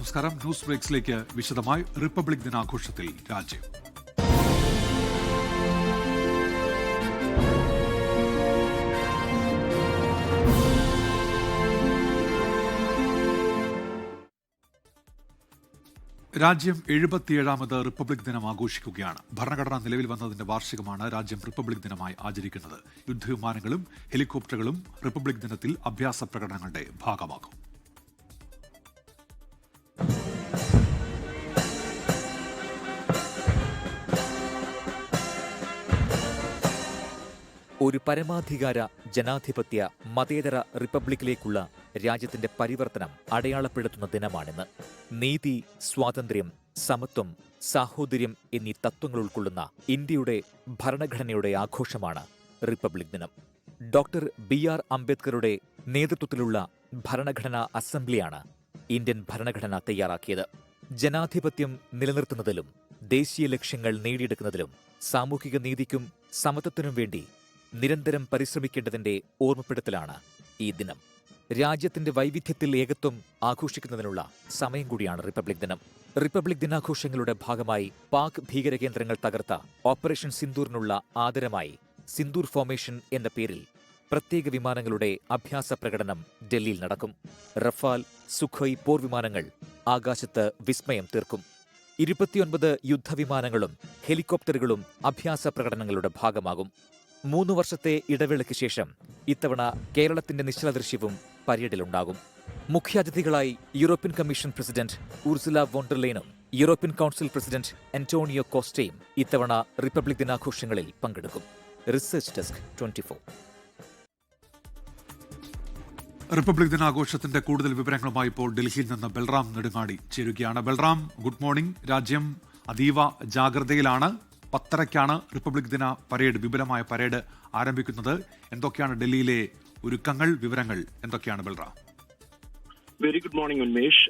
നമസ്കാരം. ന്യൂസ് ബ്രേക്സിലേക്ക് വിശദമായി. റിപ്പബ്ലിക് ദിനാഘോഷത്തിൽ രാജ്യം. രാജ്യം 77ാമത് റിപ്പബ്ലിക് ദിനം ആഘോഷിക്കുകയാണ്. ഭരണഘടന നിലവിൽ വന്നതിന്റെ വാർഷികമാണ് രാജ്യം റിപ്പബ്ലിക് ദിനമായി ആചരിക്കുന്നത്. യുദ്ധവിമാനങ്ങളും ഹെലികോപ്റ്ററുകളും റിപ്പബ്ലിക് ദിനത്തിൽ അഭ്യാസ പ്രകടനങ്ങളുടെ ഭാഗമാകും. ഒരു പരമാധികാര ജനാധിപത്യ മതേതര റിപ്പബ്ലിക്കിലേക്കുള്ള രാജ്യത്തിന്റെ പരിവർത്തനം അടയാളപ്പെടുത്തുന്ന ദിനമാണിന്ന്. നീതി, സ്വാതന്ത്ര്യം, സമത്വം, സാഹോദര്യം എന്നീ തത്വങ്ങൾ ഉൾക്കൊള്ളുന്ന ഇന്ത്യയുടെ ഭരണഘടനയുടെ ആഘോഷമാണ് റിപ്പബ്ലിക് ദിനം. ഡോക്ടർ BR അംബേദ്കറുടെ നേതൃത്വത്തിലുള്ള ഭരണഘടനാ അസംബ്ലിയാണ് ഇന്ത്യൻ ഭരണഘടന തയ്യാറാക്കിയത്. ജനാധിപത്യം നിലനിർത്തുന്നതിലും ദേശീയ ലക്ഷ്യങ്ങൾ നേടിയെടുക്കുന്നതിലും സാമൂഹിക നീതിക്കും സമത്വത്തിനും വേണ്ടി നിരന്തരം പരിശ്രമിക്കേണ്ടതിന്റെ ഓർമ്മപ്പെടുത്തലാണ് ഈ ദിനം. രാജ്യത്തിന്റെ വൈവിധ്യത്തിൽ ഏകത്വം ആഘോഷിക്കുന്നതിനുള്ള സമയം കൂടിയാണ് റിപ്പബ്ലിക് ദിനം. റിപ്പബ്ലിക് ദിനാഘോഷങ്ങളുടെ ഭാഗമായി പാക് ഭീകരകേന്ദ്രങ്ങൾ തകർത്ത ഓപ്പറേഷൻ സിന്ദൂറിനുള്ള ആദരമായി സിന്ദൂർ ഫോർമേഷൻ എന്ന പേരിൽ പ്രത്യേക വിമാനങ്ങളുടെ അഭ്യാസ പ്രകടനം ഡൽഹിയിൽ നടക്കും. റഫാൽ, സുഖോയ് പോർവിമാനങ്ങൾ ആകാശത്ത് വിസ്മയം തീർക്കും. 29 യുദ്ധവിമാനങ്ങളും ഹെലികോപ്റ്ററുകളും അഭ്യാസ പ്രകടനങ്ങളുടെ ഭാഗമാകും. 3 വർഷത്തെ ഇടവേളയ്ക്ക് ശേഷം ഇത്തവണ കേരളത്തിന്റെ നിശ്ചലദൃശ്യവും പരേഡിലുണ്ടാകും. മുഖ്യാതിഥികളായി യൂറോപ്യൻ കമ്മീഷൻ പ്രസിഡന്റ് ഉർസുല വോണ്ടർലെയ്നും യൂറോപ്യൻ കൗൺസിൽ പ്രസിഡന്റ് അന്റോണിയോ കോസ്റ്റയും ഇത്തവണ റിപ്പബ്ലിക് ദിനാഘോഷങ്ങളിൽ പങ്കെടുക്കും. Research desk 24. റിപ്പബ്ലിക് ദിനാഘോഷത്തിന്റെ കൂടുതൽ വിവരങ്ങളുമായി ഇപ്പോൾ ഡൽഹിയിൽ നിന്ന് ബൽറാം നെടുങ്ങാടി ചേരുകയാണ്. Balram, good morning. രാജ്യം അതീവ ജാഗ്രതയിലാണ്. 10:30 റിപ്പബ്ലിക് ദിന പരേഡ്, വിപുലമായ പരേഡ് ആരംഭിക്കുന്നത്. എന്തൊക്കെയാണ് ഡൽഹിയിലെ ഒരുക്കങ്ങൾ, വിവരങ്ങൾ എന്തൊക്കെയാണ് Balram? Very good morning Unmesh.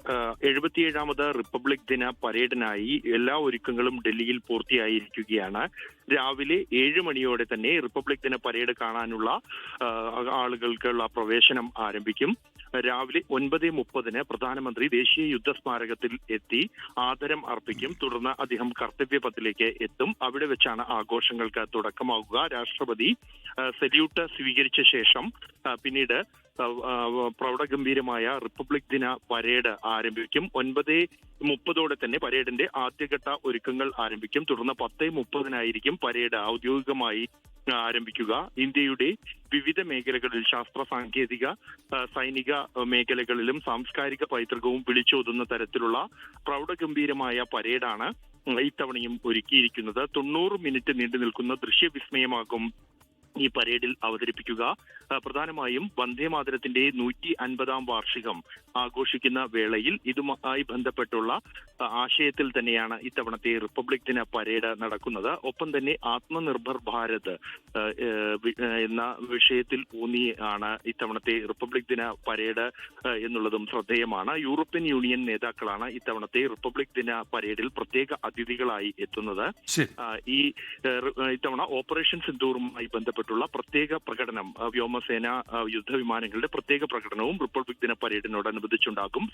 77ാമത് റിപ്പബ്ലിക് ദിന പരേഡിനായി എല്ലാ ഒരുക്കങ്ങളും ഡൽഹിയിൽ പൂർത്തിയായിരിക്കുകയാണ്. രാവിലെ 7 മണിയോടെ തന്നെ റിപ്പബ്ലിക് ദിന പരേഡ് കാണാനുള്ള ആളുകൾക്കുള്ള പ്രവേശനം ആരംഭിക്കും. രാവിലെ 9:30 പ്രധാനമന്ത്രി ദേശീയ യുദ്ധസ്മാരകത്തിൽ എത്തി ആദരം അർപ്പിക്കും. തുടർന്ന് അദ്ദേഹം കർത്തവ്യപഥത്തിലേക്ക് എത്തും. അവിടെ വെച്ചാണ് ആഘോഷങ്ങൾക്ക് തുടക്കമാകുക. രാഷ്ട്രപതി സല്യൂട്ട് സ്വീകരിച്ച ശേഷം പിന്നീട് പ്രൗഢഗംഭീരമായ റിപ്പബ്ലിക് ദിന പരേഡ് ആരംഭിക്കും. 9:30 തന്നെ പരേഡിന്റെ ആദ്യഘട്ട ഒരുക്കങ്ങൾ ആരംഭിക്കും. തുടർന്ന് 10:30 പരേഡ് ഔദ്യോഗികമായി ആരംഭിക്കുക. ഇന്ത്യയുടെ വിവിധ മേഖലകളിൽ ശാസ്ത്ര സാങ്കേതിക സൈനിക മേഖലകളിലും സാംസ്കാരിക പൈതൃകവും വിളിച്ചോതുന്ന തരത്തിലുള്ള പ്രൗഢഗംഭീരമായ പരേഡാണ് ഇത്തവണയും ഒരുക്കിയിരിക്കുന്നത്. 90 മിനിറ്റ് നീണ്ടു നിൽക്കുന്ന ദൃശ്യവിസ്മയമാകും ഈ പരേഡിൽ അവതരിപ്പിക്കുക. പ്രധാനമായും വന്ദേമാതരത്തിന്റെ 150ാം വാർഷികം ആഘോഷിക്കുന്ന വേളയിൽ ഇതുമായി ബന്ധപ്പെട്ടുള്ള ആശയത്തിൽ തന്നെയാണ് ഇത്തവണത്തെ റിപ്പബ്ലിക് ദിന പരേഡ് നടക്കുന്നത്. ഒപ്പം തന്നെ ആത്മനിർഭർ ഭാരത് എന്ന വിഷയത്തിൽ ഊന്നിയാണ് ഇത്തവണത്തെ റിപ്പബ്ലിക് ദിന പരേഡ് എന്നുള്ളതും ശ്രദ്ധേയമാണ്. യൂറോപ്യൻ യൂണിയൻ നേതാക്കളാണ് ഇത്തവണത്തെ റിപ്പബ്ലിക് ദിന പരേഡിൽ പ്രത്യേക അതിഥികളായി എത്തുന്നത്. ഇത്തവണ ഓപ്പറേഷൻ സിന്ദൂറുമായി ബന്ധപ്പെട്ടുള്ള പ്രത്യേക പ്രകടനം, വ്യോമസേന യുദ്ധവിമാനങ്ങളുടെ പ്രത്യേക പ്രകടനവും റിപ്പബ്ലിക് ദിന പരേഡിനോടനുബന്ധിച്ചുണ്ടാകും.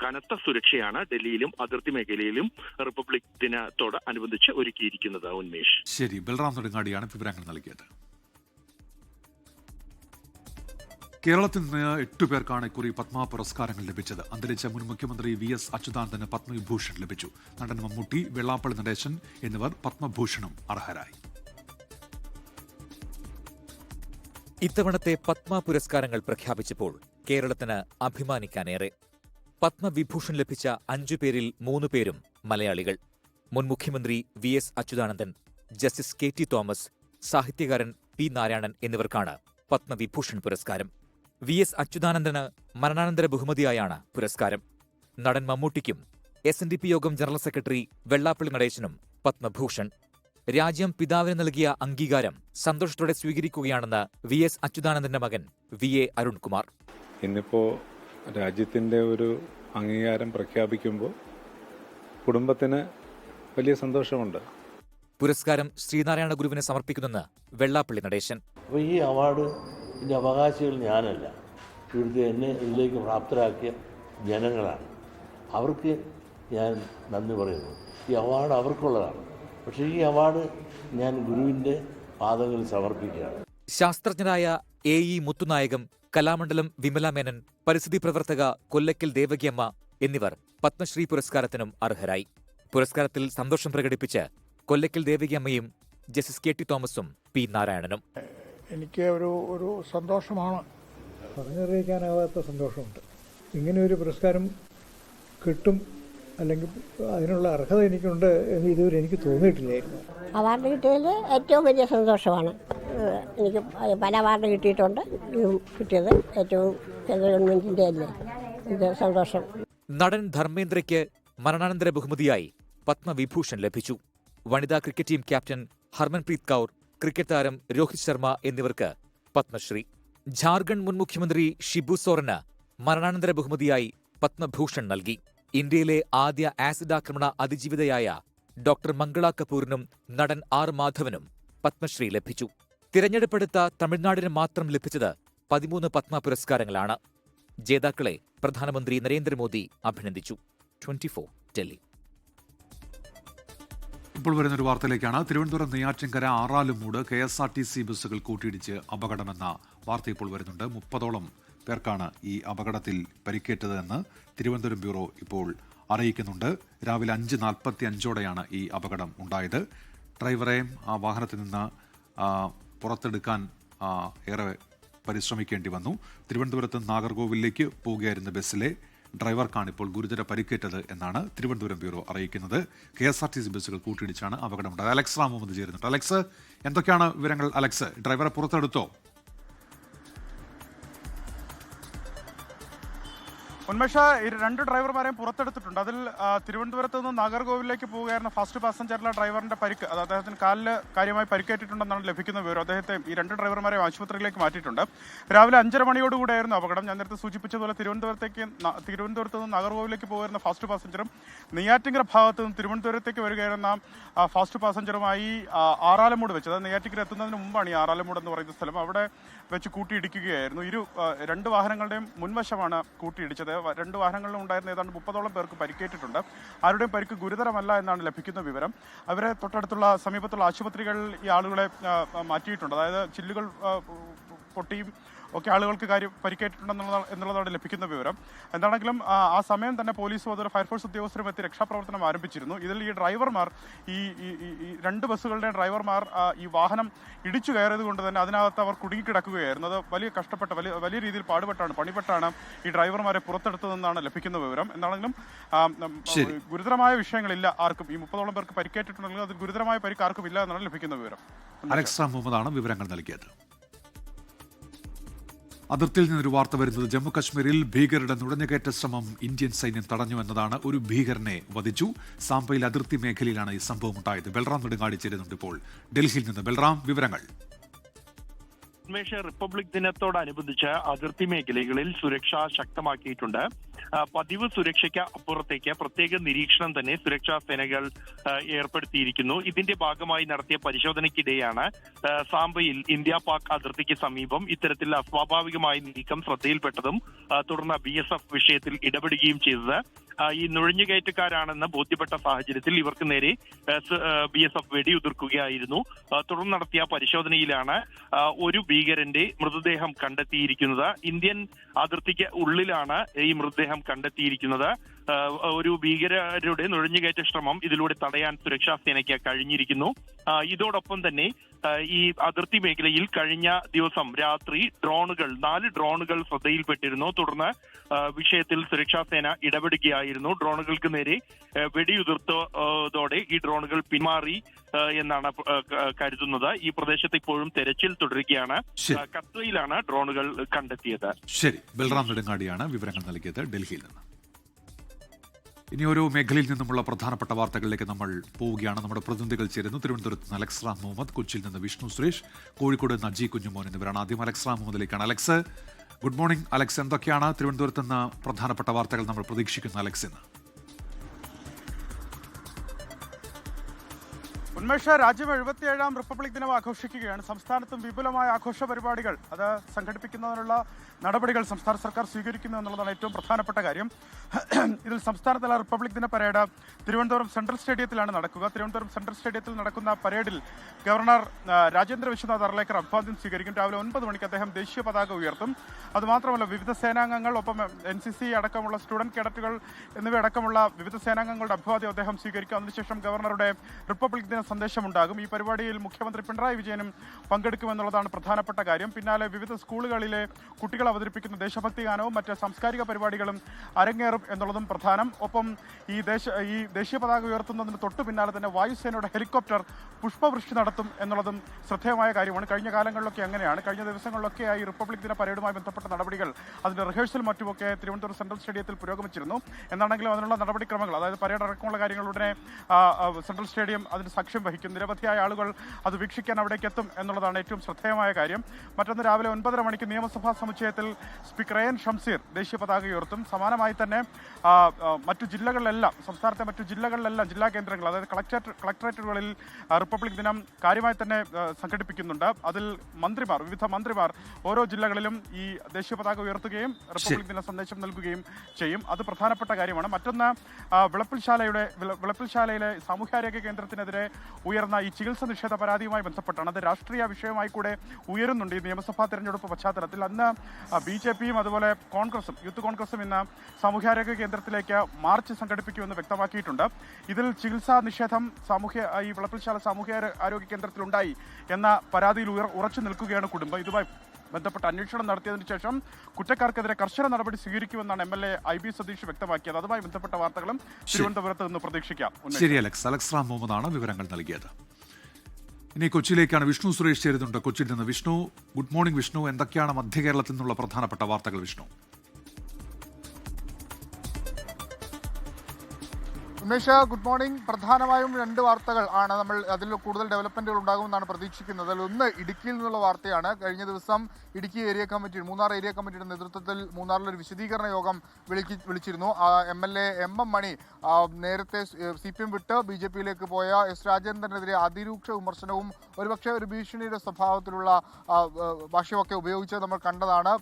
കനത്ത സുരക്ഷയാണ് ഡൽഹിയിലും അതിർത്തി മേഖലയിലും റിപ്പബ്ലിക് ദിനത്തോട് അനുബന്ധിച്ച് ഒരുക്കിയിരിക്കുന്നത്. ഉന്മേഷ്. ശരി, ബൽറാം നെടുങ്ങാടിയാണ് വിവരങ്ങൾ നൽകിയത്. കേരളത്തിൽ നിന്ന് 8 പേർക്കാണ് ഇക്കുറി പത്മ പുരസ്കാരങ്ങൾ ലഭിച്ചത്. അന്തരിച്ച മുൻ മുഖ്യമന്ത്രി VS അച്യുതാനന്ദന് പത്മവിഭൂഷൺ ലഭിച്ചു. നടൻ മമ്മൂട്ടി, വെള്ളാപ്പള്ളി നടേശൻ എന്നിവർ പത്മഭൂഷണും അർഹരായി. ഇത്തവണത്തെ പത്മ പുരസ്കാരങ്ങൾ പ്രഖ്യാപിച്ചപ്പോൾ കേരളത്തിന് അഭിമാനിക്കാനേറെ. പത്മവിഭൂഷൺ ലഭിച്ച 5 പേരിൽ 3 പേരും മലയാളികൾ. മുൻ മുഖ്യമന്ത്രി VS Achuthanandan, justice KT Thomas, സാഹിത്യകാരൻ P നാരായണൻ എന്നിവർക്കാണ് പത്മവിഭൂഷൺ പുരസ്കാരം. VS അച്യുതാനന്ദന് മരണാനന്തര ബഹുമതിയായാണ് പുരസ്കാരം. നടൻ മമ്മൂട്ടിക്കും SNDP യോഗം ജനറൽ സെക്രട്ടറി വെള്ളാപ്പള്ളി നടേശനും പത്മഭൂഷൺ. രാജ്യം പിതാവിന് നൽകിയ അംഗീകാരം സന്തോഷത്തോടെ സ്വീകരിക്കുകയാണെന്ന് VS അച്യുതാനന്ദന്റെ മകൻ VA അരുൺകുമാർ. ഇന്നിപ്പോ രാജ്യത്തിന്റെ ഒരു അംഗീകാരം പ്രഖ്യാപിക്കുമ്പോൾ കുടുംബത്തിന് വലിയ സന്തോഷമുണ്ട്. പുരസ്കാരം ശ്രീനാരായണ ഗുരുവിനെ സമർപ്പിക്കുന്നെന്ന് വെള്ളാപ്പള്ളി നടേശൻ. അപ്പോൾ ഈ അവാർഡിൻ്റെ അവകാശികൾ ഞാനല്ല, ഇവിടുത്തെ എന്നെ ഇതിലേക്ക് പ്രാപ്തരാക്കിയ ജനങ്ങളാണ്. അവർക്ക് ഞാൻ നന്ദി പറയുന്നു. ഈ അവാർഡ് അവർക്കുള്ളതാണ്. പക്ഷേ ഈ അവാർഡ് ഞാൻ ഗുരുവിൻ്റെ പാദങ്ങളിൽ സമർപ്പിക്കുകയാണ്. ശാസ്ത്രജ്ഞരായ AE മുത്തുനായകം, കലാമണ്ഡലം വിമല മേനൻ, പരിസ്ഥിതി പ്രവർത്തക കൊല്ലക്കൽ ദേവകിയമ്മ എന്നിവർ പത്മശ്രീ പുരസ്കാരത്തിനും അർഹരായി. പുരസ്കാരത്തിൽ സന്തോഷം പ്രകടിപ്പിച്ച് കൊല്ലക്കൽ ദേവകിയമ്മയും ജസ്റ്റിസ് KT തോമസും P നാരായണനും. എനിക്ക് ഒരു സന്തോഷമാണ്, പറഞ്ഞറിയിക്കാനാവാത്ത സന്തോഷമുണ്ട്. ഇങ്ങനെയൊരു പുരസ്കാരം കിട്ടും അല്ലെങ്കിൽ അതിനുള്ള അർഹത എനിക്കുണ്ട് എന്ന് ഇതുവരെ എനിക്ക് തോന്നിയിട്ടില്ലായിരുന്നു. അവാർഡ് കിട്ടിയതിൽ ഏറ്റവും വലിയ സന്തോഷമാണ്. എനിക്ക് പല അവാർഡ് കിട്ടിയിട്ടുണ്ട്. ഇതും കിട്ടിയത് ഏറ്റവും കേന്ദ്ര ഗവൺമെൻറ്റിൻ്റെ അല്ലേ, ഇത് സന്തോഷം. നടൻ ധർമ്മേന്ദ്രയ്ക്ക് മരണാനന്തര ബഹുമതിയായി പത്മവിഭൂഷൺ ലഭിച്ചു. വനിതാ cricket team captain Harmanpreet Kaur, cricket താരം രോഹിത് ശർമ്മ എന്നിവർക്ക് പത്മശ്രീ. ഝാർഖണ്ഡ് മുൻ മുഖ്യമന്ത്രി ഷിബു സോറന് മരണാനന്തര ബഹുമതിയായി പത്മഭൂഷൺ നൽകി. ഇന്ത്യയിലെ ആദ്യ ആസിഡ് ആക്രമണ അതിജീവിതയായ ഡോക്ടർ മംഗള കപൂറിനും നടൻ R മാധവനും പത്മശ്രീ ലഭിച്ചു. തിരഞ്ഞെടുപ്പെടുത്ത തമിഴ്നാടിന് മാത്രം ലഭിച്ചത് 13 പത്മ പുരസ്കാരങ്ങളാണ്. ജേതാക്കളെ പ്രധാനമന്ത്രി നരേന്ദ്രമോദി അഭിനന്ദിച്ചു. 24 ഡൽഹി. ഇപ്പോൾ വരുന്നൊരു വാർത്തയിലേക്കാണ്. തിരുവനന്തപുരം നെയ്യാറ്റിൻകര ആറാലുമൂട് KSRTC ബസ്സുകൾ കൂട്ടിയിടിച്ച് അപകടമെന്ന വാർത്ത ഇപ്പോൾ വരുന്നുണ്ട്. 30ഓളം പേർക്കാണ് ഈ അപകടത്തിൽ പരിക്കേറ്റതെന്ന് തിരുവനന്തപുരം ബ്യൂറോ ഇപ്പോൾ അറിയിക്കുന്നുണ്ട്. രാവിലെ 5:45 ഈ അപകടം ഉണ്ടായത്. ഡ്രൈവറെയും ആ വാഹനത്തിൽ നിന്ന് പുറത്തെടുക്കാൻ ഏറെ പരിശ്രമിക്കേണ്ടി വന്നു. തിരുവനന്തപുരത്ത് നാഗർകോവിലേക്ക് പോവുകയായിരുന്ന ബസ്സിലെ ഡ്രൈവർക്കാണ് ഇപ്പോൾ ഗുരുതര പരിക്കേറ്റത് എന്നാണ് തിരുവനന്തപുരം ബ്യൂറോ അറിയിക്കുന്നത്. KSRTC ബസ്സുകൾ കൂട്ടിയിടിച്ചാണ് അപകടമുണ്ടായത്. അലക്സ് റാം മുഹമ്മദ് ചേരുന്നുണ്ട്. അലക്സ്, എന്തൊക്കെയാണ് വിവരങ്ങൾ? അലക്സ്, ഡ്രൈവറെ പുറത്തെടുത്തോ? ഉന്മേഷ, രണ്ട് ഡ്രൈവർമാരെയും പുറത്തെടുത്തിട്ടുണ്ട്. അതിൽ തിരുവനന്തപുരത്ത് നിന്ന് നാഗർകോവിലേക്ക് പോവുകയായിരുന്ന ഫസ്റ്റ് പാസഞ്ചറിലെ ഡ്രൈവറിന്റെ പരിക്ക്, അത് അദ്ദേഹത്തിന് കാലിൽ കാര്യമായി പരിക്കേറ്റിട്ടുണ്ടെന്നാണ് ലഭിക്കുന്ന വിവരം. അദ്ദേഹത്തെ ഈ രണ്ട് ഡ്രൈവർമാരെയും ആശുപത്രിയിലേക്ക് മാറ്റിയിട്ടുണ്ട്. രാവിലെ 5:30 മണിയോടുകൂടിയായിരുന്നു അപകടം. ഞാൻ നേരത്തെ സൂചിപ്പിച്ചതുപോലെ തിരുവനന്തപുരത്ത് നിന്ന് നാഗർകോവിലേക്ക് പോകുന്ന ഫസ്റ്റ് പാസഞ്ചറും നെയ്യാറ്റിൻകര ഭാഗത്ത് നിന്ന് തിരുവനന്തപുരത്തേക്ക് വരികയായിരുന്ന ഫാസ്റ്റ് പാസഞ്ചറുമായി ആറാലമൂട് വെച്ച്, അതായത് നെയ്യാറ്റിൻകര എത്തുന്നതിന് മുമ്പാണ് ഈ ആറാലമൂട് എന്ന് പറയുന്ന സ്ഥലം, അവിടെ വെച്ച് കൂട്ടിയിടിക്കുകയായിരുന്നു. രണ്ട് വാഹനങ്ങളുടെയും മുൻവശമാണ് കൂട്ടിയിടിച്ചത്. രണ്ട് വാഹനങ്ങളിലും ഉണ്ടായിരുന്ന ഏതാണ്ട് 30ഓളം പേർക്ക് പരിക്കേറ്റിട്ടുണ്ട്. ആരുടെയും പരിക്ക് ഗുരുതരമല്ല എന്നാണ് ലഭിക്കുന്ന വിവരം. അവരെ തൊട്ടടുത്തുള്ള സമീപത്തുള്ള ആശുപത്രികളിൽ ഈ ആളുകളെ മാറ്റിയിട്ടുണ്ട്. അതായത് ചില്ലുകൾ പൊട്ടിയും ഒക്കെ ആളുകൾക്ക് പരിക്കേറ്റിട്ടുണ്ടെന്നുള്ളതാണ് ലഭിക്കുന്ന വിവരം. എന്താണെങ്കിലും ആ സമയം തന്നെ പോലീസും അതുപോലെ ഫയർഫോഴ്സ് ഉദ്യോഗസ്ഥരും എത്തി രക്ഷാപ്രവർത്തനം ആരംഭിച്ചിരുന്നു. ഇതിൽ ഈ ഡ്രൈവർമാർ, ഈ രണ്ട് ബസ്സുകളുടെ ഡ്രൈവർമാർ ഈ വാഹനം ഇടിച്ചു കയറിയത് കൊണ്ട് തന്നെ അതിനകത്ത് അവർ കുടുങ്ങിക്കിടക്കുകയായിരുന്നു. അത് വലിയ കഷ്ടപ്പെട്ട വലിയ രീതിയിൽ പണിപ്പെട്ടാണ് ഈ ഡ്രൈവർമാരെ പുറത്തെടുത്തതെന്നാണ് ലഭിക്കുന്ന വിവരം. എന്താണെങ്കിലും ഗുരുതരമായ വിഷയങ്ങളില്ല ആർക്കും. ഈ 30ഓളം പേർക്ക് പരിക്കേറ്റിട്ടുണ്ടെങ്കിൽ അതിൽ ഗുരുതരമായ പരിക്ക് ആർക്കും ഇല്ല എന്നാണ് ലഭിക്കുന്ന വിവരം. അലക്സ് റാം മുഹമ്മദാണ് വിവരങ്ങൾ നൽകിയത്. അതിർത്തിയിൽ നിന്നൊരു വാർത്ത വരുന്നത് ജമ്മു കശ്മീരിൽ ഭീകരരുടെ നുഴഞ്ഞുകയറ്റ ശ്രമം ഇന്ത്യൻ സൈന്യം തടഞ്ഞു എന്നതാണ്. ഒരു ഭീകരനെ വധിച്ചു. സാംബയിൽ അതിർത്തി മേഖലയിലാണ് ഈ സംഭവം ഉണ്ടായത്. ബൽറാം നെടുങ്ങാടി ചേരുന്നുണ്ട് ഇപ്പോൾ ഡൽഹിയിൽ നിന്ന്. ബൽറാം, വിവരങ്ങൾ. റിപ്പബ്ലിക് ദിനത്തോടനുബന്ധിച്ച് അതിർത്തി മേഖലകളിൽ സുരക്ഷ ശക്തമാക്കിയിട്ടുണ്ട്. പതിവ് സുരക്ഷയ്ക്ക് അപ്പുറത്തേക്ക് പ്രത്യേക നിരീക്ഷണം തന്നെ സുരക്ഷാ സേനകൾ ഏർപ്പെടുത്തിയിരിക്കുന്നു. ഇതിന്റെ ഭാഗമായി നടത്തിയ പരിശോധനയ്ക്കിടെയാണ് സാംബയിൽ ഇന്ത്യ പാക് അതിർത്തിക്ക് സമീപം ഇത്തരത്തിൽ അസ്വാഭാവികമായ നീക്കം ശ്രദ്ധയിൽപ്പെട്ടതും തുടർന്ന് BSF വിഷയത്തിൽ ഇടപെടുകയും ചെയ്തത്. ഈ നുഴഞ്ഞുകയറ്റക്കാരാണെന്ന് ബോധ്യപ്പെട്ട സാഹചര്യത്തിൽ ഇവർക്ക് നേരെ BSF വെടിയുതിർക്കുകയായിരുന്നു. തുടർന്ന് നടത്തിയ പരിശോധനയിലാണ് ഒരു ഭീകരന്റെ മൃതദേഹം കണ്ടെത്തിയിരിക്കുന്നത്. ഇന്ത്യൻ അതിർത്തിക്ക് ഉള്ളിലാണ് ഈ മൃതദേഹം കണ്ടെത്തിയിരിക്കുന്നത്. ഒരു ഭീകരരുടെ നുഴഞ്ഞുകയറ്റ ശ്രമം ഇതിലൂടെ തടയാൻ സുരക്ഷാ സേനയ്ക്ക് കഴിഞ്ഞിരിക്കുന്നു. ഇതോടൊപ്പം തന്നെ ഈ അതിർത്തി മേഖലയിൽ കഴിഞ്ഞ ദിവസം രാത്രി 4 ഡ്രോണുകൾ ശ്രദ്ധയിൽപ്പെട്ടിരുന്നു. തുടർന്ന് വിഷയത്തിൽ സുരക്ഷാ സേന ഇടപെടുകയായിരുന്നു. ഡ്രോണുകൾക്ക് നേരെ വെടിയുതിർത്തതോടെ ഈ ഡ്രോണുകൾ പിന്മാറി എന്നാണ് കരുതുന്നത്. ഈ പ്രദേശത്ത് ഇപ്പോഴും തെരച്ചിൽ തുടരുകയാണ്. കത്വയിലാണ് ഡ്രോണുകൾ കണ്ടെത്തിയത്. ശരി, ബൽറാം നെടുങ്ങാടിയാണ് വിവരങ്ങൾ നൽകിയത് ഡൽഹിയിൽ നിന്ന്. ഇനി ഓരോ മേഖലയിൽ നിന്നുമുള്ള പ്രധാനപ്പെട്ട വാർത്തകളിലേക്ക് നമ്മൾ പോവുകയാണ്. നമ്മുടെ പ്രതിനിധികൾ ചേരുന്നു. തിരുവനന്തപുരത്ത് നിന്ന് അലക്സ് റാം മുഹമ്മദ്, കൊച്ചിയിൽ നിന്ന് വിഷ്ണു സുരേഷ്, കോഴിക്കോട് നിന്ന് അജി കുഞ്ഞുമോൻ എന്നിവരാണ്. ആദ്യം അലക്സ് റാം മുഹമ്മദിലേക്കാണ്. Alex, good morning. അലക്സ്, എന്തൊക്കെയാണ് തിരുവനന്തപുരത്ത് നിന്ന് പ്രധാനപ്പെട്ട വാർത്തകൾ നമ്മൾ പ്രതീക്ഷിക്കുന്ന അലക്സ് എന്ന്? ഉന്മേഷ, രാജ്യം 77ാം റിപ്പബ്ലിക് ദിനം ആഘോഷിക്കുകയാണ്. സംസ്ഥാനത്തും വിപുലമായ ആഘോഷ പരിപാടികൾ അത് സംഘടിപ്പിക്കുന്നതിനുള്ള നടപടികൾ സംസ്ഥാന സർക്കാർ സ്വീകരിക്കുന്നു എന്നുള്ളതാണ് ഏറ്റവും പ്രധാനപ്പെട്ട കാര്യം. ഇതിൽ സംസ്ഥാനതല റിപ്പബ്ലിക് ദിന പരേഡ് തിരുവനന്തപുരം സെൻട്രൽ സ്റ്റേഡിയത്തിലാണ് നടക്കുക. തിരുവനന്തപുരം സെൻട്രൽ സ്റ്റേഡിയത്തിൽ നടക്കുന്ന പരേഡിൽ ഗവർണർ രാജേന്ദ്ര വിശ്വനാഥ് അർലേക്കർ അഭിവാദ്യം സ്വീകരിക്കും. രാവിലെ 9 മണിക്ക് അദ്ദേഹം ദേശീയ പതാക ഉയർത്തും. അതുമാത്രമല്ല, വിവിധ സേനാംഗങ്ങൾ, ഒപ്പം NCC അടക്കമുള്ള സ്റ്റുഡന്റ് കേഡറ്റുകൾ എന്നിവയടക്കമുള്ള വിവിധ സേനാംഗങ്ങളുടെ അഭിവാദ്യം അദ്ദേഹം സ്വീകരിക്കും. അതിനുശേഷം ഗവർണറുടെ റിപ്പബ്ലിക് ദിന സന്ദേശമുണ്ടാകും. ഈ പരിപാടിയിൽ മുഖ്യമന്ത്രി പിണറായി വിജയനും പങ്കെടുക്കുമെന്നുള്ളതാണ് പ്രധാനപ്പെട്ട കാര്യം. പിന്നാലെ വിവിധ സ്കൂളുകളിലെ കുട്ടികൾ അവതരിപ്പിക്കുന്ന ദേശഭക്തി ഗാനവും മറ്റ് സാംസ്കാരിക പരിപാടികളും അരങ്ങേറും എന്നുള്ളതും പ്രധാനം. ഒപ്പം ഈ ദേശീയ പതാക ഉയർത്തുന്നതിന് തൊട്ടു പിന്നാലെ തന്നെ വായുസേനയുടെ ഹെലികോപ്റ്റർ പുഷ്പവൃഷ്ടി നടത്തും എന്നുള്ളതും ശ്രദ്ധേയമായ കാര്യമാണ്. കഴിഞ്ഞ കാലങ്ങളിലൊക്കെ അങ്ങനെയാണ്. കഴിഞ്ഞ ദിവസങ്ങളിലൊക്കെയായി റിപ്പബ്ലിക് ദിന പരേഡുമായി ബന്ധപ്പെട്ട നടപടികൾ, അതിന്റെ റിഹേഴ്സൽ മറ്റുമൊക്കെ തിരുവനന്തപുരം സെൻട്രൽ സ്റ്റേഡിയത്തിൽ പുരോഗമിച്ചിരുന്നു. എന്നാണെങ്കിലും അതിനുള്ള നടപടിക്രമങ്ങൾ, അതായത് പരേഡ് അടക്കമുള്ള കാര്യങ്ങൾ ഉടനെ സെൻട്രൽ സ്റ്റേഡിയം അതിന് സാക്ഷ്യം വഹിക്കും. നിരവധിയായ ആളുകൾ അത് വീക്ഷിക്കാൻ അവിടേക്ക് എത്തും എന്നുള്ളതാണ് ഏറ്റവും ശ്രദ്ധേയമായ കാര്യം. മറ്റൊന്ന്, രാവിലെ 9:30 മണിക്ക് നിയമസഭാ സമുച്ചയത്തിൽ സ്പീക്കർ എൻ ഷംസീർ ദേശീയ പതാക ഉയർത്തും. സമാനമായി തന്നെ മറ്റു ജില്ലകളിലെല്ലാം, സംസ്ഥാനത്തെ മറ്റു ജില്ലകളിലെല്ലാം, ജില്ലാ കേന്ദ്രങ്ങൾ, അതായത് കളക്ടറേറ്റുകളിൽ റിപ്പബ്ലിക് ദിനം കാര്യമായി തന്നെ സംഘടിപ്പിക്കുന്നുണ്ട്. അതിൽ വിവിധ മന്ത്രിമാർ ഓരോ ജില്ലകളിലും ഈ ദേശീയ പതാക ഉയർത്തുകയും റിപ്പബ്ലിക് ദിന സന്ദേശം നൽകുകയും ചെയ്യും. അത് പ്രധാനപ്പെട്ട കാര്യമാണ്. മറ്റൊന്ന്, വിളപ്പിൽശാലയിലെ സാമൂഹ്യാരോഗ്യ കേന്ദ്രത്തിനെതിരെ ഉയർന്ന ഈ ചികിത്സ നിഷേധ പരാതിയുമായി ബന്ധപ്പെട്ടാണ്. അത് രാഷ്ട്രീയ വിഷയമായി കൂടെ ഉയരുന്നുണ്ട് ഈ നിയമസഭാ തെരഞ്ഞെടുപ്പ് പശ്ചാത്തലത്തിൽ. അന്ന് BJPയും അതുപോലെ യൂത്ത് കോൺഗ്രസും ഇന്ന് സാമൂഹ്യാരോഗ്യ കേന്ദ്രത്തിലേക്ക് മാർച്ച് സംഘടിപ്പിക്കുമെന്ന് വ്യക്തമാക്കിയിട്ടുണ്ട്. ഇതിൽ ചികിത്സാ നിഷേധം ഈ വിളപ്പിൽശാല സാമൂഹ്യ ആരോഗ്യ കേന്ദ്രത്തിലുണ്ടായി എന്ന പരാതിയിൽ ഉറച്ചു നിൽക്കുകയാണ് കുടുംബം. ഇതുമായി ബന്ധപ്പെട്ട അന്വേഷണം നടത്തിയതിനു ശേഷം കുറ്റക്കാർക്കെതിരെ കർശന നടപടി സ്വീകരിക്കുമെന്നാണ് MLA IB സതീഷ് വ്യക്തമാക്കിയത്. അതുമായി ബന്ധപ്പെട്ട വാർത്തകളും തിരുവനന്തപുരത്ത് നിന്ന് പ്രതീക്ഷിക്കാം. ശരി, അലക്സ് റാം മുഹമ്മദാണ് വിവരങ്ങൾ നൽകിയത്. ഇനി കൊച്ചിയിലേക്കാണ് വിഷ്ണു സുരേഷ് ചേരുന്നുണ്ട് കൊച്ചിയിൽ നിന്ന്. Vishnu, good morning. വിഷ്ണു, എന്തൊക്കെയാണ് മധ്യ കേരളത്തിൽ നിന്നുള്ള പ്രധാനപ്പെട്ട വാർത്തകൾ? വിഷ്ണു. Umesh, good morning. പ്രധാനമായും 2 വാർത്തകൾ ആണ് നമ്മൾ, അതിൽ കൂടുതൽ ഡെവലപ്മെന്റുകൾ ഉണ്ടാകുമെന്നാണ് പ്രതീക്ഷിക്കുന്നത്. ഒന്ന്, ഇടുക്കിയിൽ നിന്നുള്ള വാർത്തയാണ്. കഴിഞ്ഞ ദിവസം ഇടുക്കി മൂന്നാർ ഏരിയ കമ്മിറ്റിയുടെ നേതൃത്വത്തിൽ മൂന്നാറിലൊരു വിശദീകരണ യോഗം വിളിച്ചിരുന്നു. MLA MM മണി നേരത്തെ CPM വിട്ട് BJPയിലേക്ക് പോയ S രാജേന്ദ്രനെതിരെ അതിരൂക്ഷ വിമർശനവും ഒരുപക്ഷെ ഒരു ഭീഷണിയുടെ സ്വഭാവത്തിലുള്ള ഭാഷയൊക്കെ ഉപയോഗിച്ച് നമ്മൾ കണ്ടതാണ്.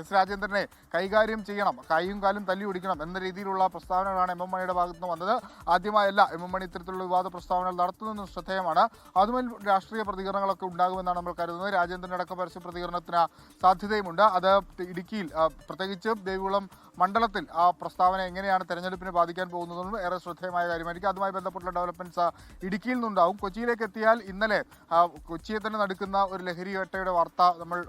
S രാജേന്ദ്രനെ കൈകാര്യം ചെയ്യണം, കൈയും കാലും തല്ലി ഒടിക്കണം എന്ന രീതിയിലുള്ള പ്രസ്താവനകളാണ് MM മണിയുടെ ഭാഗത്ത് നിന്ന് വന്നത്. ആദ്യമായല്ല MM മണി ഇത്തരത്തിലുള്ള വിവാദ പ്രസ്താവനകൾ നടത്തുന്നതെന്ന് ശ്രദ്ധേയമാണ്. അതുമായി രാഷ്ട്രീയ പ്രതികരണങ്ങളൊക്കെ ഉണ്ടാകുമെന്നാണ് നമ്മൾ കരുതുന്നത്. രാജേന്ദ്രൻ്റെ അടക്കം പരസ്യ പ്രതികരണത്തിന് സാധ്യതയുമുണ്ട്. അത് ഇടുക്കിയിൽ, പ്രത്യേകിച്ച് ദേവികുളം മണ്ഡലത്തിൽ ആ പ്രസ്താവന എങ്ങനെയാണ് തെരഞ്ഞെടുപ്പിനെ ബാധിക്കാൻ പോകുന്നതെന്നും ഏറെ ശ്രദ്ധേയമായ കാര്യമായിരിക്കും. അതുമായി ബന്ധപ്പെട്ടുള്ള ഡെവലപ്മെന്റ്സ് ഇടുക്കിയിൽ നിന്നുണ്ടാവും. കൊച്ചിയിലേക്ക് എത്തിയാൽ ഇന്നലെ കൊച്ചിയെ തന്നെ നടുക്കുന്ന ഒരു ലഹരി വേട്ടയുടെ വാർത്ത നമ്മൾ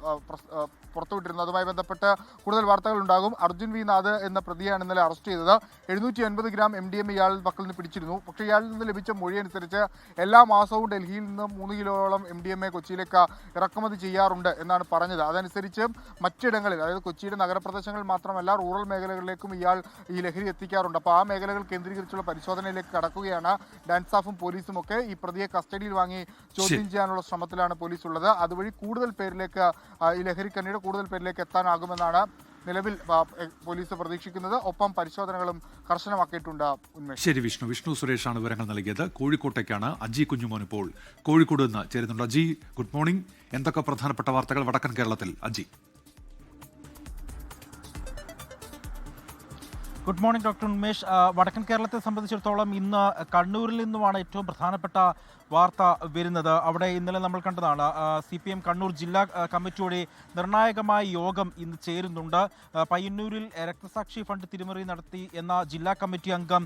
പുറത്തുവിട്ടിരുന്നു. അതുമായി ബന്ധപ്പെട്ട് കൂടുതൽ വാർത്തകൾ ഉണ്ടാകും. അർജുൻ വി നാഥ് എന്ന പ്രതിയാണ് ഇന്നലെ അറസ്റ്റ് ചെയ്തത്. 750 ഗ്രാം MDMA ഇയാളുടെ പക്കൽ നിന്ന് പിടിച്ചിരുന്നു. പക്ഷേ ഇയാളിൽ നിന്ന് ലഭിച്ച മൊഴി അനുസരിച്ച് എല്ലാ മാസവും ഡൽഹിയിൽ നിന്ന് 3 കിലോയോളം MDMA കൊച്ചിയിലേക്ക് ഇറക്കുമതി ചെയ്യാറുണ്ട് എന്നാണ് പറഞ്ഞത്. അതനുസരിച്ച് മറ്റിടങ്ങളിൽ, അതായത് കൊച്ചിയുടെ നഗരപ്രദേശങ്ങളിൽ മാത്രമല്ല റൂറൽ മേഖലകളിലേക്കും ഇയാൾ ഈ ലഹരി എത്തിക്കാറുണ്ട്. അപ്പോൾ ആ മേഖലകൾ കേന്ദ്രീകരിച്ചുള്ള പരിശോധനയിലേക്ക് കടക്കുകയാണ് ഡാൻസ് സ്റ്റാഫും പോലീസും ഒക്കെ. ഈ പ്രതിയെ കസ്റ്റഡിയിൽ വാങ്ങി ചോദ്യം ചെയ്യാനുള്ള ശ്രമത്തിലാണ് പോലീസ് ഉള്ളത്. അതുവഴി കൂടുതൽ പേരിലേക്ക്, ഈ ലഹരിക്കണ്ണിയുടെ കൂടുതൽ പേരിലേക്ക് എത്താനാകുമെന്നാണ് നിലവിൽ പോലീസ് പ്രതീക്ഷിക്കുന്നത്. ഒപ്പം പരിശോധനകളും കർശനമാക്കിയിട്ടുണ്ട്. ശരി വിഷ്ണു. വിഷ്ണു സുരേഷാണ് വിവരങ്ങൾ നൽകിയത്. കോഴിക്കോട്ടേക്കാണ് അജി കുഞ്ഞുമോൻ ഇപ്പോൾ കോഴിക്കോട് നിന്ന് ചേരുന്നുണ്ട്. Aji, good morning. എന്തൊക്കെ പ്രധാനപ്പെട്ട വാർത്തകൾ വടക്കൻ കേരളത്തിൽ? Aji. Good morning doctor Unmesh. വടക്കൻ കേരളത്തെ സംബന്ധിച്ചിടത്തോളം ഇന്ന് കണ്ണൂരിൽ നിന്നുമാണ് ഏറ്റവും പ്രധാനപ്പെട്ട വാർത്ത വരുന്നത്. അവിടെ ഇന്നലെ നമ്മൾ കണ്ടതാണ്, CPM കണ്ണൂർ ജില്ലാ കമ്മിറ്റിയുടെ നിർണായകമായ യോഗം ഇന്ന് ചേരുന്നുണ്ട്. പയ്യന്നൂരിൽ രക്തസാക്ഷി ഫണ്ട് തിരിമറി നടത്തി എന്ന ജില്ലാ കമ്മിറ്റി അംഗം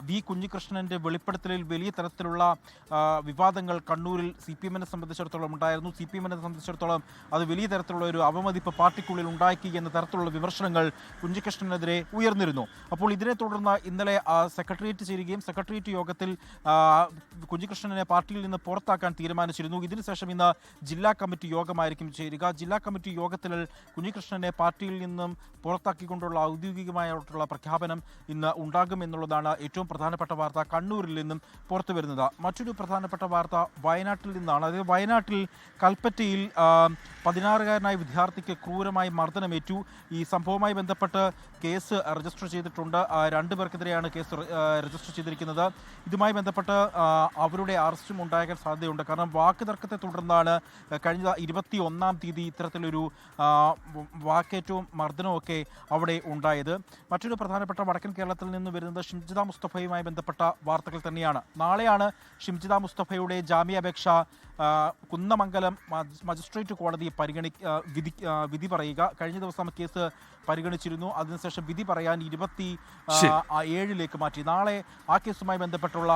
V കുഞ്ഞികൃഷ്ണന്റെ വെളിപ്പെടുത്തലിൽ വലിയ തരത്തിലുള്ള വിവാദങ്ങൾ കണ്ണൂരിൽ CPMനെ സംബന്ധിച്ചിടത്തോളം ഉണ്ടായിരുന്നു. CPMനെ സംബന്ധിച്ചിടത്തോളം അത് വലിയ തരത്തിലുള്ള ഒരു അവമതിപ്പ് പാർട്ടിക്കുള്ളിൽ ഉണ്ടാക്കി എന്ന തരത്തിലുള്ള വിമർശനങ്ങൾ കുഞ്ഞികൃഷ്ണനെതിരെ ഉയർന്നിരുന്നു. അപ്പോൾ ഇതിനെ തുടർന്ന് ഇന്നലെ സെക്രട്ടേറിയറ്റ് ചേരുകയും സെക്രട്ടേറിയറ്റ് യോഗത്തിൽ കുഞ്ഞികൃഷ്ണനെ പാർട്ടിയിൽ നിന്ന് പുറത്താക്കാൻ തീരുമാനിച്ചിരുന്നു. ഇതിനുശേഷം ഇന്ന് ജില്ലാ കമ്മിറ്റി യോഗമായിരിക്കും ചേരുക. ജില്ലാ കമ്മിറ്റി യോഗത്തിൽ കുഞ്ഞികൃഷ്ണനെ പാർട്ടിയിൽ നിന്നും പുറത്താക്കിക്കൊണ്ടുള്ള ഔദ്യോഗികമായിട്ടുള്ള പ്രഖ്യാപനം ഇന്ന് ഉണ്ടാകുമെന്നുള്ളതാണ് ഏറ്റവും പ്രധാനപ്പെട്ട വാർത്ത കണ്ണൂരിൽ നിന്നും പുറത്തു വരുന്നത്. മറ്റൊരു പ്രധാനപ്പെട്ട വാർത്ത വയനാട്ടിൽ നിന്നാണ്. അതായത് വയനാട്ടിൽ കൽപ്പറ്റയിൽ 16-കാരനായ വിദ്യാർത്ഥിക്ക് ക്രൂരമായി മർദ്ദനമേറ്റു. ഈ സംഭവവുമായി ബന്ധപ്പെട്ട് കേസ് രജിസ്റ്റർ ചെയ്തിട്ടുണ്ട്. ചെയ്തിട്ടുണ്ട്. 2 പേർക്കെതിരെയാണ് കേസ് രജിസ്റ്റർ ചെയ്തിരിക്കുന്നത്. ഇതുമായി ബന്ധപ്പെട്ട് അവരുടെ അറസ്റ്റും ഉണ്ടാകാൻ സാധ്യതയുണ്ട്. കാരണം വാക്ക് തർക്കത്തെ തുടർന്നാണ് കഴിഞ്ഞ 21-ാം തീയതി ഇത്തരത്തിലൊരു വാക്കേറ്റവും മർദ്ദനവും ഒക്കെ അവിടെ ഉണ്ടായത്. മറ്റൊരു പ്രധാനപ്പെട്ട വടക്കൻ കേരളത്തിൽ നിന്ന് വരുന്നത് ഷിംജിത മുസ്തഫയുമായി ബന്ധപ്പെട്ട വാർത്തകൾ തന്നെയാണ്. നാളെയാണ് ഷിംജിത മുസ്തഫയുടെ ജാമ്യാപേക്ഷ കുന്നമംഗലം മജിസ്ട്രേറ്റ് കോടതി വിധി പറയുക. കഴിഞ്ഞ ദിവസം കേസ് പരിഗണിച്ചിരുന്നു. അതിനുശേഷം വിധി പറയാൻ 27ലേക്ക് മാറ്റി. നാളെ ആ കേസുമായി ബന്ധപ്പെട്ടുള്ള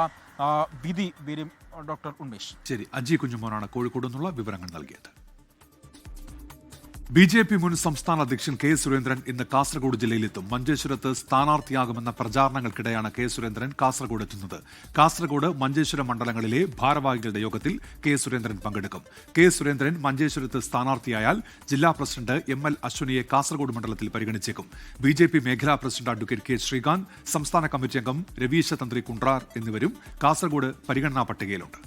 വിധി വരും. ഡോക്ടർ ഉന്മേഷ്. ശരി, അജി കുഞ്ഞുമോനാണ് കോഴിക്കോട് നിന്നുള്ള വിവരങ്ങൾ നൽകിയത്. BJP മുൻ സംസ്ഥാന അധ്യക്ഷൻ കെ സുരേന്ദ്രൻ ഇന്ന് കാസർഗോഡ് ജില്ലയിലെത്തും. മഞ്ചേശ്വരത്ത് സ്ഥാനാർത്ഥിയാകുമെന്ന പ്രചാരണങ്ങൾക്കിടെയാണ് കെ സുരേന്ദ്രൻ കാസർഗോഡ് എത്തുന്നത്. കാസർഗോഡ് മഞ്ചേശ്വരം മണ്ഡലങ്ങളിലെ ഭാരവാഹികളുടെ യോഗത്തിൽ കെ സുരേന്ദ്രൻ പങ്കെടുക്കും. കെ സുരേന്ദ്രൻ മഞ്ചേശ്വരത്ത് സ്ഥാനാർത്ഥിയായാൽ ജില്ലാ പ്രസിഡന്റ് ML അശ്വനിയെ കാസർഗോഡ് മണ്ഡലത്തിൽ പരിഗണിച്ചേക്കും. BJP മേഖലാ പ്രസിഡന്റ് അഡ്വക്കേറ്റ് കെ ശ്രീകാന്ത്, സംസ്ഥാന കമ്മിറ്റി അംഗം രവീശ തന്ത്രി കുണ്ട്രാർ എന്നിവരും കാസർഗോഡ് പരിഗണനാ പട്ടികയിലുണ്ട്.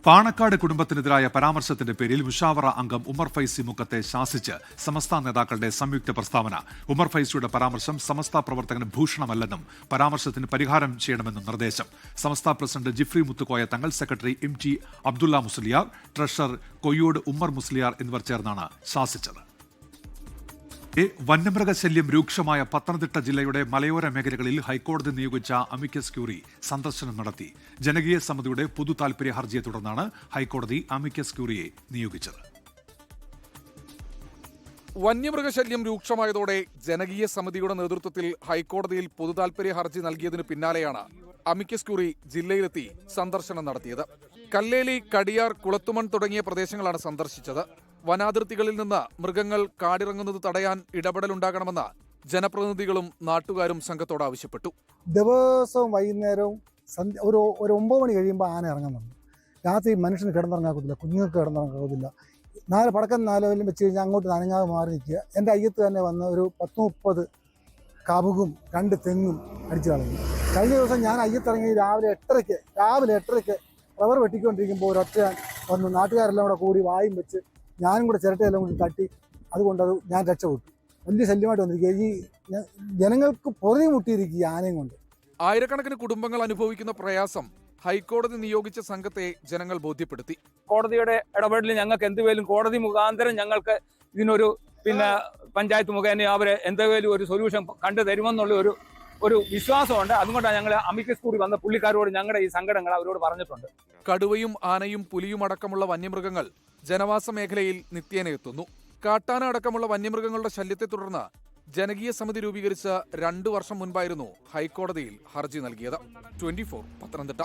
പാണക്കാട് കുടുംബത്തിനെതിരായ പരാമർശത്തിന്റെ പേരിൽ മുഷാവറ അംഗം ഉമർ ഫൈസി മുക്കത്തെ ശാസിച്ച് സമസ്ത നേതാക്കളുടെ സംയുക്ത പ്രസ്താവന. ഉമർ ഫൈസിയുടെ പരാമർശം സമസ്ത പ്രവർത്തകന് ഭൂഷണമല്ലെന്നും പരാമർശത്തിന് പരിഹാരം ചെയ്യണമെന്നും നിർദ്ദേശം. സമസ്ത president Jifri Muthukoya Thangal, secretary MT Abdulla Musliyar, treasurer Koyyode Ummer Musliyar എന്നിവർ ചേർന്നാണ് ശാസിച്ചത്. വന്യമൃഗശല്യം രൂക്ഷമായ പത്തനംതിട്ട ജില്ലയുടെ മലയോര മേഖലകളിൽ ഹൈക്കോടതി നിയോഗിച്ച അമിക്കസ് ക്യൂറി സന്ദർശനം നടത്തി. ജനകീയ സമിതിയുടെ പൊതു താൽപര്യ ഹർജിയെ തുടർന്നാണ് ഹൈക്കോടതി അമിക്കസ് ക്യൂറിയെ നിയോഗിച്ചത്. വന്യമൃഗശല്യം രൂക്ഷമായതോടെ ജനകീയ സമിതിയുടെ നേതൃത്വത്തിൽ ഹൈക്കോടതിയിൽ പൊതു താൽപര്യ ഹർജി നൽകിയതിനു പിന്നാലെയാണ് അമിക്കസ് ക്യൂറി ജില്ലയിലെത്തി സന്ദർശനം നടത്തിയത്. കല്ലേലി, കടിയാർ, കുളത്തുമൺ തുടങ്ങിയ പ്രദേശങ്ങളാണ് സന്ദർശിച്ചത്. വനാതിർത്തികളിൽ നിന്ന് മൃഗങ്ങൾ കാടിറങ്ങുന്നത് തടയാൻ ഇടപെടലുണ്ടാകണമെന്ന് ജനപ്രതിനിധികളും നാട്ടുകാരും സംഘത്തോട് ആവശ്യപ്പെട്ടു. ദിവസവും വൈകുന്നേരവും ഒരു 9 മണി കഴിയുമ്പോൾ ആന ഇറങ്ങുന്നുണ്ട്. രാത്രി മനുഷ്യന് കിടന്നിറങ്ങാക്കത്തില്ല, കുഞ്ഞുങ്ങൾക്ക് കിടന്നിറങ്ങാക്കത്തില്ല. 4 പടക്കം 4 വല്ലം വെച്ച് കഴിഞ്ഞാൽ അങ്ങോട്ട് നനങ്ങാതെ മാറി നിൽക്കുക. എൻ്റെ അയ്യത്ത് തന്നെ വന്ന് ഒരു 10-30 കവുകും 2 തെങ്ങും അടിച്ചു കളഞ്ഞു. കഴിഞ്ഞ ദിവസം ഞാൻ അയ്യത്തിറങ്ങി രാവിലെ 8:30 റബ്ബർ വെട്ടിക്കൊണ്ടിരിക്കുമ്പോൾ ഒരൊറ്റ വന്നു. നാട്ടുകാരെല്ലാം കൂടെ കൂടി വായും വെച്ച് ഞാനും കൂടെ ചിരട്ടയെല്ലാം കൂടി തട്ടി. അതുകൊണ്ട് ഞാൻ രക്ഷപ്പെട്ടു. വലിയ ശല്യമായിട്ട് വന്നിരിക്കുക. ഈ ജനങ്ങൾക്ക് പൊറുതി മുട്ടിയിരിക്കുക ആനയും കൊണ്ട്. ആയിരക്കണക്കിന് കുടുംബങ്ങൾ അനുഭവിക്കുന്ന പ്രയാസം ഹൈക്കോടതി നിയോഗിച്ച സംഘത്തെ ജനങ്ങൾ ബോധ്യപ്പെടുത്തി. കോടതിയുടെ ഇടപെടലിൽ ഞങ്ങൾക്ക് എന്തുവേലും കോടതി മുഖാന്തരം ഞങ്ങൾക്ക് ഇതിനൊരു പഞ്ചായത്ത് മുഖേന അവരെ എന്തെങ്കിലും ഒരു സൊല്യൂഷൻ കണ്ടു തരുമെന്നുള്ള ഒരു വിശ്വാസമുണ്ട്. അതുകൊണ്ടാണ് ഞങ്ങൾ അമിക്കസ് കൂടി വന്ന പുള്ളിക്കാരോട് ഞങ്ങളുടെ ഈ സങ്കടങ്ങൾ അവരോട് പറഞ്ഞിട്ടുണ്ട്. കടുവയും ആനയും പുലിയും അടക്കമുള്ള വന്യമൃഗങ്ങൾ ജനവാസ മേഖലയിൽ നിത്യേന എത്തുന്നു. കാട്ടാന അടക്കമുള്ള വന്യമൃഗങ്ങളുടെ ശല്യത്തെ തുടർന്ന് ജനകീയ സമിതി രൂപീകരിച്ച 2 വർഷം മുൻപായിരുന്നു ഹൈക്കോടതിയിൽ ഹർജി നൽകിയത്. 24 പത്തനംതിട്ട.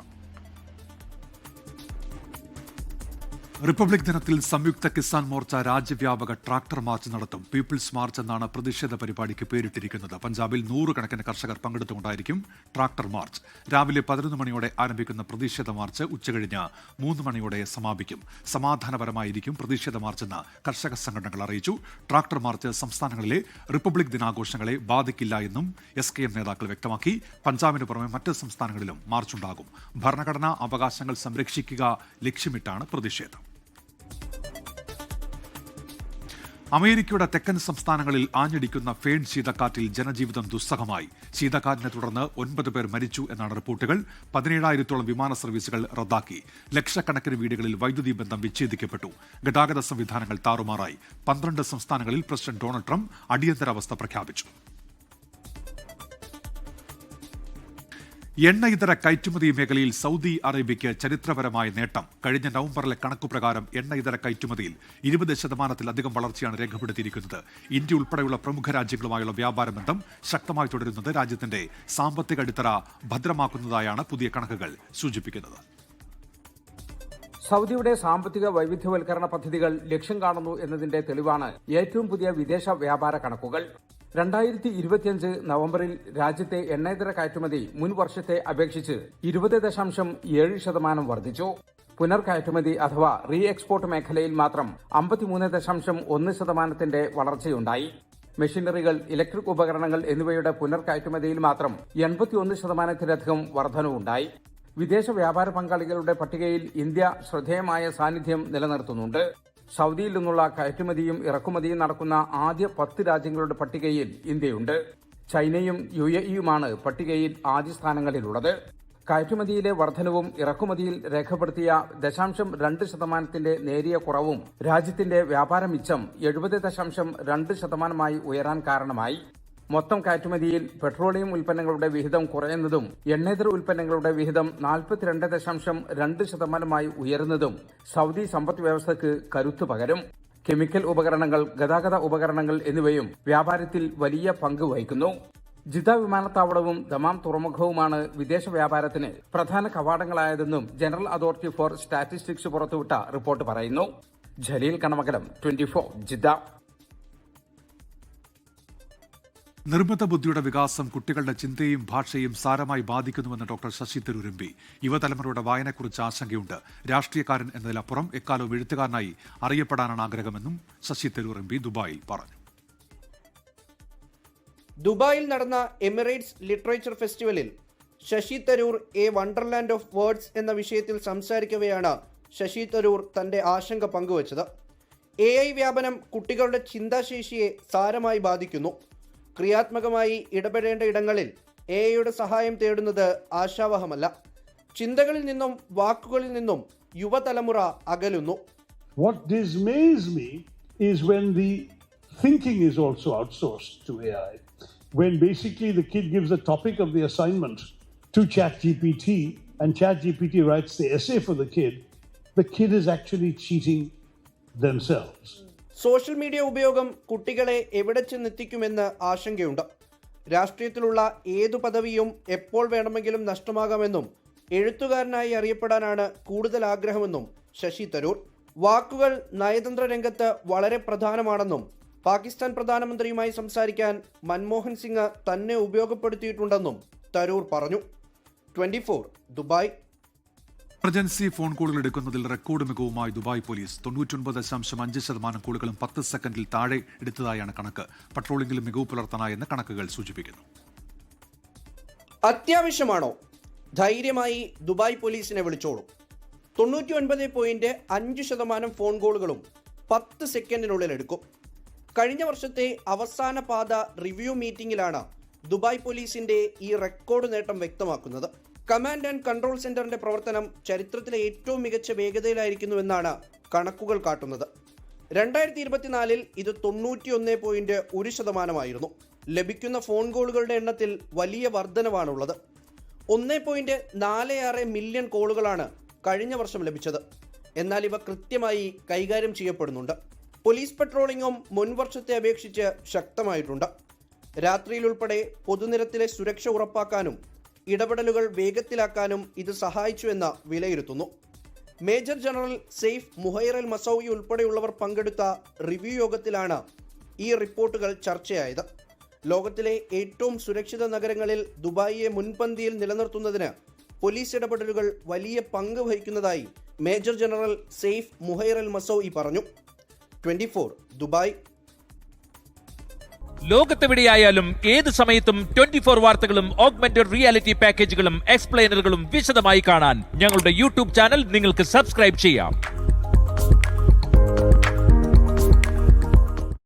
റിപ്പബ്ലിക് ദിനത്തിൽ സംയുക്ത കിസാൻ മോർച്ച രാജ്യവ്യാപക ട്രാക്ടർ മാർച്ച് നടത്തും. പീപ്പിൾസ് മാർച്ച് എന്നാണ് പ്രതിഷേധ പരിപാടിക്ക് പേരിട്ടിരിക്കുന്നത്. പഞ്ചാബിൽ 100 കണക്കിന് കർഷകർ പങ്കെടുത്തുകൊണ്ടായിരിക്കും ട്രാക്ടർ മാർച്ച്. രാവിലെ 11 മണിയോടെ ആരംഭിക്കുന്ന പ്രതിഷേധ മാർച്ച് ഉച്ചകഴിഞ്ഞ് 3 മണിയോടെ സമാപിക്കും. സമാധാനപരമായിരിക്കും പ്രതിഷേധ മാർച്ചെന്ന് കർഷക സംഘടനകൾ അറിയിച്ചു. ട്രാക്ടർ മാർച്ച് സംസ്ഥാനങ്ങളിലെ റിപ്പബ്ലിക് ദിനാഘോഷങ്ങളെ ബാധിക്കില്ല എന്നും SKM നേതാക്കൾ വ്യക്തമാക്കി. പഞ്ചാബിന് പുറമെ മറ്റ് സംസ്ഥാനങ്ങളിലും മാർച്ചുണ്ടാകും. ഭരണഘടനാ അവകാശങ്ങൾ സംരക്ഷിക്കുക ലക്ഷ്യമിട്ടാണ് പ്രതിഷേധം. അമേരിക്കയുടെ തെക്കൻ സംസ്ഥാനങ്ങളിൽ ആഞ്ഞടിക്കുന്ന ഫേൺ ശീതക്കാറ്റിൽ ജനജീവിതം ദുസ്സഹമായി. ശീതക്കാറ്റിനെ തുടർന്ന് 9 പേർ മരിച്ചു എന്നാണ് റിപ്പോർട്ടുകൾ. 17,000-ഓളം വിമാന സർവീസുകൾ റദ്ദാക്കി. ലക്ഷക്കണക്കിന് വീടുകളിൽ വൈദ്യുതി ബന്ധം വിച്ഛേദിക്കപ്പെട്ടു. ഗതാഗത സംവിധാനങ്ങൾ താറുമാറായി. 12 സംസ്ഥാനങ്ങളിൽ പ്രസിഡന്റ് ഡൊണാൾഡ് ട്രംപ് അടിയന്തരാവസ്ഥ പ്രഖ്യാപിച്ചു. എണ്ണ ഇതര കയറ്റുമതി മേഖലയിൽ സൗദി അറേബ്യയ്ക്ക് ചരിത്രപരമായ നേട്ടം. കഴിഞ്ഞ നവംബറിലെ കണക്കുപ്രകാരം എണ്ണ ഇതര കയറ്റുമതിയിൽ 20% വളർച്ചയാണ് രേഖപ്പെടുത്തിയിരിക്കുന്നത്. ഇന്ത്യ ഉൾപ്പെടെയുള്ള പ്രമുഖ രാജ്യങ്ങളുമായുള്ള വ്യാപാര ബന്ധം ശക്തമായി തുടരുന്നത് രാജ്യത്തിന്റെ സാമ്പത്തിക അടിത്തറ ഭദ്രമാക്കുന്നതായാണ് പുതിയ കണക്കുകൾ സൂചിപ്പിക്കുന്നത്. സൗദിയുടെ സാമ്പത്തിക വൈവിധ്യവൽക്കരണ പദ്ധതികൾ ലക്ഷ്യം കാണുന്നു എന്നതിന്റെ തെളിവാണ് ഏറ്റവും പുതിയ വിദേശ വ്യാപാര കണക്കുകൾ. 2025 നവംബറിൽ രാജ്യത്തെ എണ്ണയിതര കയറ്റുമതി മുൻ വർഷത്തെ അപേക്ഷിച്ച് 20.7% വർദ്ധിച്ചു. പുനർകയറ്റുമതി അഥവാ റീ എക്സ്പോർട്ട് മേഖലയിൽ മാത്രം 53.1% വളർച്ചയുണ്ടായി. മെഷീനറികൾ, ഇലക്ട്രിക് ഉപകരണങ്ങൾ എന്നിവയുടെ പുനർകയറ്റുമതിയിൽ മാത്രം 81%-ലധികം വർധനവുണ്ടായി. വിദേശ വ്യാപാര പങ്കാളികളുടെ പട്ടികയിൽ ഇന്ത്യ ശ്രദ്ധേയമായ സാന്നിധ്യം നിലനിർത്തുന്നുണ്ട്. സൗദിയിൽ നിന്നുള്ള കയറ്റുമതിയും ഇറക്കുമതിയും നടക്കുന്ന ആദ്യ 10 രാജ്യങ്ങളുടെ പട്ടികയിൽ ഇന്ത്യയുണ്ട്. ചൈനയും UAEയുമാണ് പട്ടികയിൽ ആദ്യ സ്ഥാനങ്ങളിലുള്ളത്. കയറ്റുമതിയിലെ വർധനവും ഇറക്കുമതിയിൽ രേഖപ്പെടുത്തിയ 0.2% നേരിയ കുറവും രാജ്യത്തിന്റെ വ്യാപാര മിച്ചം 70.2% ഉയരാൻ കാരണമായി. മൊത്തം കയറ്റുമതിയിൽ പെട്രോളിയം ഉൽപ്പന്നങ്ങളുടെ വിഹിതം കുറയുന്നതും എണ്ണേതര ഉൽപ്പന്നങ്ങളുടെ വിഹിതം 42.2% ഉയരുന്നതും സൗദി സമ്പദ് വ്യവസ്ഥയ്ക്ക് കരുത്തു പകരും. കെമിക്കൽ ഉപകരണങ്ങൾ, ഗതാഗത ഉപകരണങ്ങൾ എന്നിവയും വ്യാപാരത്തിൽ വലിയ പങ്ക് വഹിക്കുന്നു. ജിദ്ദ വിമാനത്താവളവും ദമാം തുറമുഖവുമാണ് വിദേശ വ്യാപാരത്തിന് പ്രധാന കവാടങ്ങളായതെന്നും ജനറൽ അതോറിറ്റി ഫോർ സ്റ്റാറ്റിസ്റ്റിക്സ് പുറത്തുവിട്ട റിപ്പോർട്ട് പറയുന്നു. ജലീൽ കണമകലം, 24 ജിദ്ദ. നിർമ്മിത ബുദ്ധിയുടെ വികാസം കുട്ടികളുടെ ചിന്തയും ഭാഷയും സാരമായി ബാധിക്കുന്നുവെന്ന് ഡോക്ടർ ശശി തരൂർ MP. യുവതലമുറയുടെ വായനയെക്കുറിച്ച് ആശങ്കയുണ്ട്. രാഷ്ട്രീയക്കാരൻ എന്നതിലപ്പുറം എക്കാലവും എഴുത്തുകാരനായി അറിയപ്പെടാനാണ് ആഗ്രഹമെന്നും ശശി തരൂർ MP ദുബായിൽ പറഞ്ഞു. ദുബായിൽ നടന്ന എമിറേറ്റ്സ് ലിറ്ററേച്ചർ ഫെസ്റ്റിവലിൽ Shashi Tharoor a wonderland of words എന്ന വിഷയത്തിൽ സംസാരിക്കവെയാണ് ശശി തരൂർ തന്റെ ആശങ്ക പങ്കുവച്ചത്. AI വ്യാപനം കുട്ടികളുടെ ചിന്താശേഷിയെ സാരമായി ബാധിക്കുന്നു. ക്രിയാത്മകമായി ഇടപെടേണ്ട ഇടങ്ങളിൽ AIയുടെ സഹായം തേടുന്നത് ആശാവഹമല്ല. ചിന്തകളിൽ നിന്നും വാക്കുകളിൽ നിന്നും യുവതലമുറ അകലുന്നു. What dismays me is when the thinking is also outsourced to AI. When basically the kid gives the topic of the assignment to ChatGPT and ChatGPT writes the essay for the kid is actually cheating themselves. Social media ഉപയോഗം കുട്ടികളെ എവിടെ ചെന്നെത്തിക്കുമെന്ന് ആശങ്കയുണ്ട്. രാഷ്ട്രീയത്തിലുള്ള ഏതു പദവിയും എപ്പോൾ വേണമെങ്കിലും നഷ്ടമാകാമെന്നും എഴുത്തുകാരനായി അറിയപ്പെടാനാണ് കൂടുതൽ ആഗ്രഹമെന്നും ശശി തരൂർ. വാക്കുകൾ നയതന്ത്ര രംഗത്ത് വളരെ പ്രധാനമാണെന്നും പാകിസ്ഥാൻ പ്രധാനമന്ത്രിയുമായി സംസാരിക്കാൻ മൻമോഹൻ സിംഗ് തന്നെ ഉപയോഗപ്പെടുത്തിയിട്ടുണ്ടെന്നും തരൂർ പറഞ്ഞു. 24 ദുബായ്. എമർജൻസി ഫോൺ കോളുകൾ എടുക്കുന്നതിൽ റെക്കോർഡ് മികവുമായി ദുബായ് പോലീസ്. 99.5% കോളുകളും 10 സെക്കൻഡിൽ താഴെ എടുത്തതായാണ് കണക്ക്. പട്രോളിംഗിലും മികവ് പുലർത്താനായെന്ന് കണക്കുകൾ സൂചിപ്പിക്കുന്നു. അത്യാവശ്യമാണോ? ധൈര്യമായി ദുബായ് പോലീസിനെ വിളിച്ചോളൂ. 99.5% ഫോൺ കോളുകളും 10 സെക്കൻഡിനുള്ളിൽ എടുക്കും. കഴിഞ്ഞ വർഷത്തെ അവസാന പാദ റിവ്യൂ മീറ്റിംഗിലാണ് ദുബായ് പോലീസിന്റെ ഈ റെക്കോർഡ് നേട്ടം വ്യക്തമാക്കുന്നത്. കമാൻഡ് ആൻഡ് കൺട്രോൾ സെന്ററിന്റെ പ്രവർത്തനം ചരിത്രത്തിലെ ഏറ്റവും മികച്ച വേഗതയിലായിരിക്കുന്നുവെന്നാണ് കണക്കുകൾ കാട്ടുന്നത്. 2024 ഇത് 91.1% ലഭിക്കുന്ന ഫോൺ കോളുകളുടെ എണ്ണത്തിൽ വലിയ വർധനവാണുള്ളത്. 1.46 മില്യൺ കോളുകളാണ് കഴിഞ്ഞ വർഷം ലഭിച്ചത്. എന്നാൽ ഇവ കൃത്യമായി കൈകാര്യം ചെയ്യപ്പെടുന്നുണ്ട്. പോലീസ് പട്രോളിംഗും മുൻവർഷത്തെ അപേക്ഷിച്ച് ശക്തമായിട്ടുണ്ട്. രാത്രിയിലുൾപ്പെടെ പൊതുനിരത്തിലെ സുരക്ഷ ഉറപ്പാക്കാനും ഇടപെടലുകൾ വേഗത്തിലാക്കാനും ഇത് സഹായിച്ചുവെന്ന് വിലയിരുത്തുന്നു. മേജർ ജനറൽ സെയ്ഫ് മുഹൈർ അൽ മസൌയി ഉൾപ്പെടെയുള്ളവർ പങ്കെടുത്ത റിവ്യൂ യോഗത്തിലാണ് ഈ റിപ്പോർട്ടുകൾ ചർച്ചയായത്. ലോകത്തിലെ ഏറ്റവും സുരക്ഷിത നഗരങ്ങളിൽ ദുബായിയെ മുൻപന്തിയിൽ നിലനിർത്തുന്നതിന് പോലീസ് ഇടപെടലുകൾ വലിയ പങ്ക് വഹിക്കുന്നതായി മേജർ ജനറൽ സെയ്ഫ് മുഹൈർ അൽ മസൌയി പറഞ്ഞു. 24 ദുബായ്. ലോകത്തെവിടെയായാലും ഏത് സമയത്തും 24 വാർത്തകളും ഓഗ്മെന്റഡ് റിയാലിറ്റി പാക്കേജുകളും എക്സ്പ്ലെയിനറുകളും വിശദമായി കാണാൻ ഞങ്ങളുടെ യൂട്യൂബ് ചാനൽ നിങ്ങൾക്ക് സബ്സ്ക്രൈബ് ചെയ്യാം.